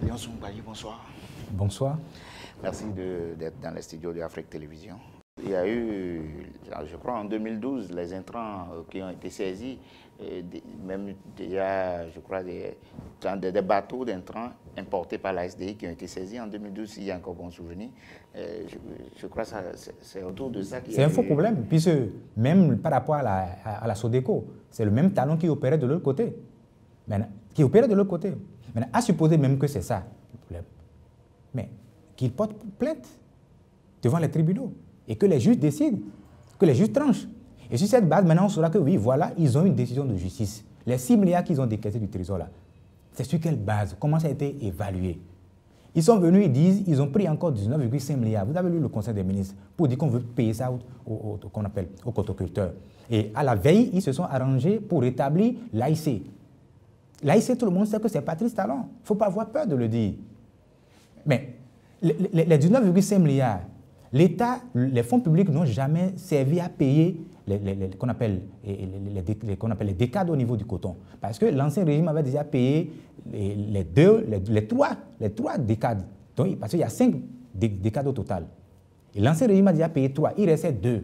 Léon Soumbaye, bonsoir. Bonsoir. Merci d'être dans les studios de Afrique Télévision. Il y a eu, je crois en 2012, les intrants qui ont été saisis, même déjà, je crois, des bateaux d'intrants importés par la SDI qui ont été saisis en 2012, s'il y a encore bon souvenir. Je crois que c'est autour de ça qu'il y a C'est un faux problème, puisque même par rapport à la Sodeco, c'est le même talon qui opérait de l'autre côté. Maintenant, Maintenant, à supposer même que c'est ça le problème, mais qu'il porte plainte devant les tribunaux et que les juges décident, que les juges tranchent. Et sur cette base, maintenant, on saura que oui, voilà, ils ont une décision de justice. Les 6 milliards qu'ils ont décaissés du trésor là, c'est sur quelle base? Comment ça a été évalué? Ils sont venus, ils disent, ils ont pris encore 19,5 milliards. Vous avez lu le Conseil des ministres pour dire qu'on veut payer ça qu'on appelle aux cotoculteurs. Et à la veille, ils se sont arrangés pour rétablir l'AIC. L'AIC, tout le monde sait que c'est Patrice Talon. Il ne faut pas avoir peur de le dire. Mais les 19,5 milliards, l'État, les fonds publics n'ont jamais servi à payer qu'on appelle les décades au niveau du coton. Parce que l'ancien régime avait déjà payé les trois décades. Donc, parce qu'il y a 5 décades au total. Et l'ancien régime a déjà payé 3, il restait 2.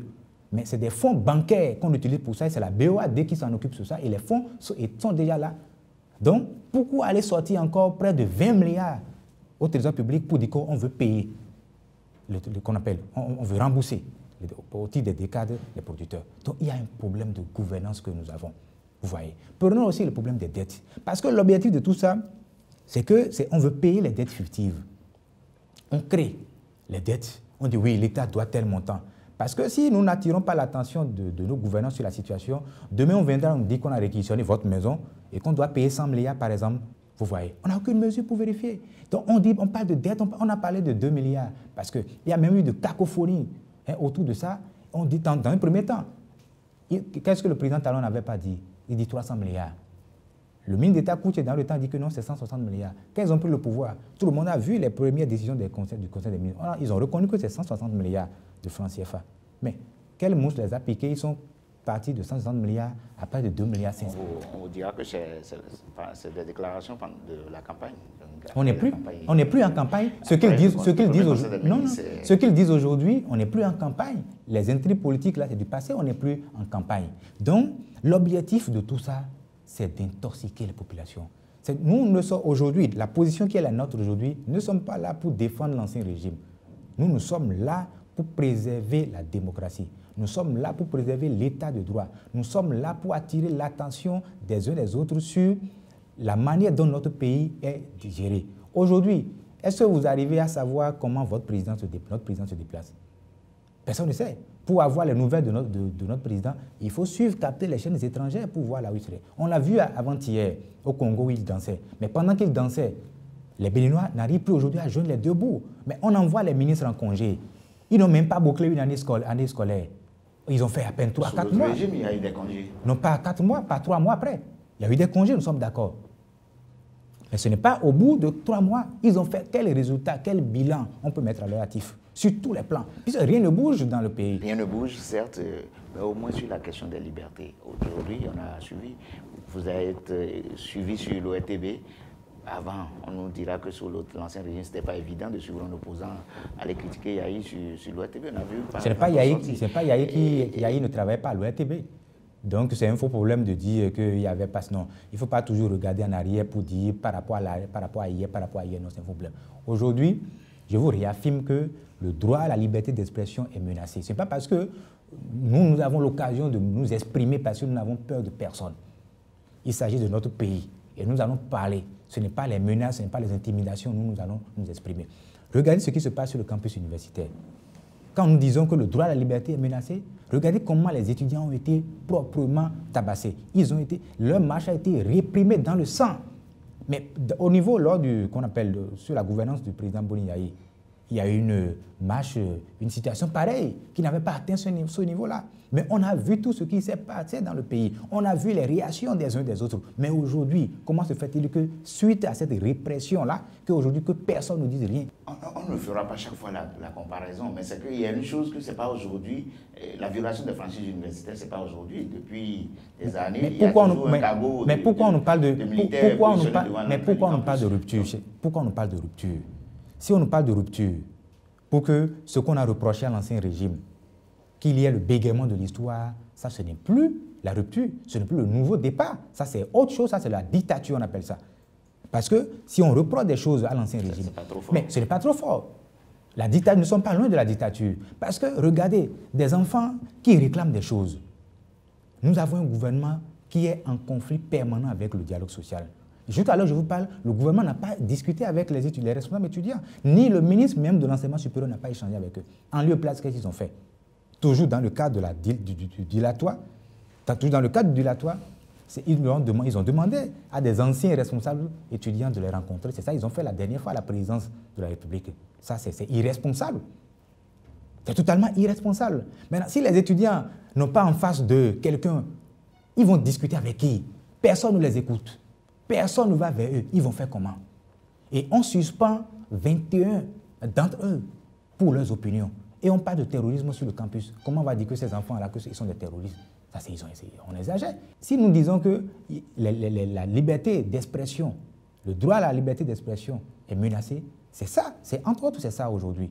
Mais c'est des fonds bancaires qu'on utilise pour ça, et c'est la BOAD qui s'en occupe sur ça, et les fonds sont déjà là. Donc, pourquoi aller sortir encore près de 20 milliards au trésor public pour dire qu'on veut payer, qu'on appelle, on veut rembourser au titre des décades les producteurs. Donc, il y a un problème de gouvernance que nous avons. Vous voyez. Prenons aussi le problème des dettes. Parce que l'objectif de tout ça, c'est qu'on veut payer les dettes fictives. On crée les dettes. On dit oui, l'État doit tel montant. Parce que si nous n'attirons pas l'attention de nos gouvernants sur la situation, demain on viendra, on dit qu'on a réquisitionné votre maison et qu'on doit payer 100 milliards par exemple. Vous voyez, on n'a aucune mesure pour vérifier. Donc on parle de dette, on a parlé de 2 milliards. Parce qu'il y a même eu de cacophonie autour de ça. On dit dans un premier temps, qu'est-ce que le président Talon n'avait pas dit? Il dit 300 milliards. Le ministre d'État Kouché, dans le temps, dit que non, c'est 160 milliards. Quand ils ont pris le pouvoir, tout le monde a vu les premières décisions du Conseil des ministres. Ils ont reconnu que c'est 160 milliards de francs CFA. Mais quel mouche les a piqués? Ils sont partis de 160 milliards à près de 2 milliards 500. On vous dira que c'est des déclarations de la campagne. On n'est plus en campagne. Ce qu'ils disent aujourd'hui, on n'est plus en campagne. Les intrigues politiques, là, c'est du passé, on n'est plus en campagne. Donc, l'objectif de tout ça, c'est d'intoxiquer les populations. Nous ne sommes aujourd'hui, la position qui est la nôtre aujourd'hui, ne sommes pas là pour défendre l'ancien régime. Nous sommes là pour préserver la démocratie. Nous sommes là pour préserver l'état de droit. Nous sommes là pour attirer l'attention des uns des autres sur la manière dont notre pays est géré. Aujourd'hui, est-ce que vous arrivez à savoir comment notre président se déplace? Personne ne sait. Pour avoir les nouvelles de notre président, il faut suivre, capter les chaînes étrangères pour voir là où il serait. On l'a vu avant-hier au Congo où il dansait. Mais pendant qu'il dansait, les Béninois n'arrivent plus aujourd'hui à joindre les deux bouts. Mais on envoie les ministres en congé. Ils n'ont même pas bouclé une année scolaire. Ils ont fait à peine 3 à 4 mois. Régime, il y a eu des congés. Non, pas 4 mois, pas 3 mois après. Il y a eu des congés, nous sommes d'accord. Mais ce n'est pas au bout de 3 mois. Ils ont fait quel résultat, quel bilan on peut mettre à leur actif sur tous les plans. Puisque rien ne bouge dans le pays. Rien ne bouge, certes, mais au moins sur la question des libertés. Aujourd'hui, on a suivi, vous avez suivi sur l'ORTB. Avant, on nous dira que sur l'ancien régime, ce n'était pas évident de suivre un opposant, aller critiquer Yahi sur l'ORTB. On a vu ce n'est pas Yahi qui ne travaille pas à l'ORTB. Donc, c'est un faux problème de dire qu'il n'y avait pas... Non, il ne faut pas toujours regarder en arrière pour dire par rapport à hier. Non, c'est un faux problème. Aujourd'hui, je vous réaffirme que le droit à la liberté d'expression est menacé. Ce n'est pas parce que nous avons l'occasion de nous exprimer parce que nous n'avons peur de personne. Il s'agit de notre pays et nous allons parler. Ce n'est pas les menaces, ce n'est pas les intimidations, nous allons nous exprimer. Regardez ce qui se passe sur le campus universitaire. Quand nous disons que le droit à la liberté est menacé, regardez comment les étudiants ont été proprement tabassés. Leur marche a été réprimée dans le sang. Mais au niveau, qu'on appelle sur la gouvernance du président Boni Yahi, il y a eu une marche, une situation pareille, qui n'avait pas atteint ce niveau-là. Mais on a vu tout ce qui s'est passé dans le pays. On a vu les réactions des uns des autres. Mais aujourd'hui, comment se fait-il que, suite à cette répression-là, qu'aujourd'hui, que personne ne dise rien? On ne fera pas chaque fois la comparaison, mais c'est qu'il y a une chose que ce n'est pas aujourd'hui. La violation des franchises universitaires, ce n'est pas aujourd'hui. Depuis des années, il y a toujours un cargo mais pourquoi on nous parle de militaires. Pourquoi on nous parle de rupture? Pourquoi on nous parle de rupture? Si on nous parle de rupture, pour que ce qu'on a reproché à l'ancien régime, qu'il y ait le bégaiement de l'histoire, ça, ce n'est plus la rupture, ce n'est plus le nouveau départ. Ça, c'est autre chose, ça, c'est la dictature, on appelle ça. Parce que si on reproche des choses à l'ancien régime, mais ce n'est pas trop fort. La dictature, nous ne sommes pas loin de la dictature. Parce que, regardez, des enfants qui réclament des choses. Nous avons un gouvernement qui est en conflit permanent avec le dialogue social. Jusqu'à l'heure où je vous parle, le gouvernement n'a pas discuté avec les responsables étudiants, ni le ministre même de l'enseignement supérieur n'a pas échangé avec eux. En lieu et place, qu'est-ce qu'ils ont fait? Toujours dans le cadre du dilatoire, toujours dans le cadre du dilatoire, ils ont demandé à des anciens responsables étudiants de les rencontrer. C'est ça qu'ils ont fait la dernière fois à la présidence de la République. Ça, c'est irresponsable. C'est totalement irresponsable. Maintenant, si les étudiants n'ont pas en face de quelqu'un, ils vont discuter avec qui? Personne ne les écoute. Personne ne va vers eux. Ils vont faire comment? Et on suspend 21 d'entre eux pour leurs opinions. Et on parle de terrorisme sur le campus. Comment on va dire que ces enfants-là, ils sont des terroristes? Ça, on exagère. Si nous disons que la liberté d'expression, le droit à la liberté d'expression est menacé, c'est ça. C'est entre autres, c'est ça aujourd'hui.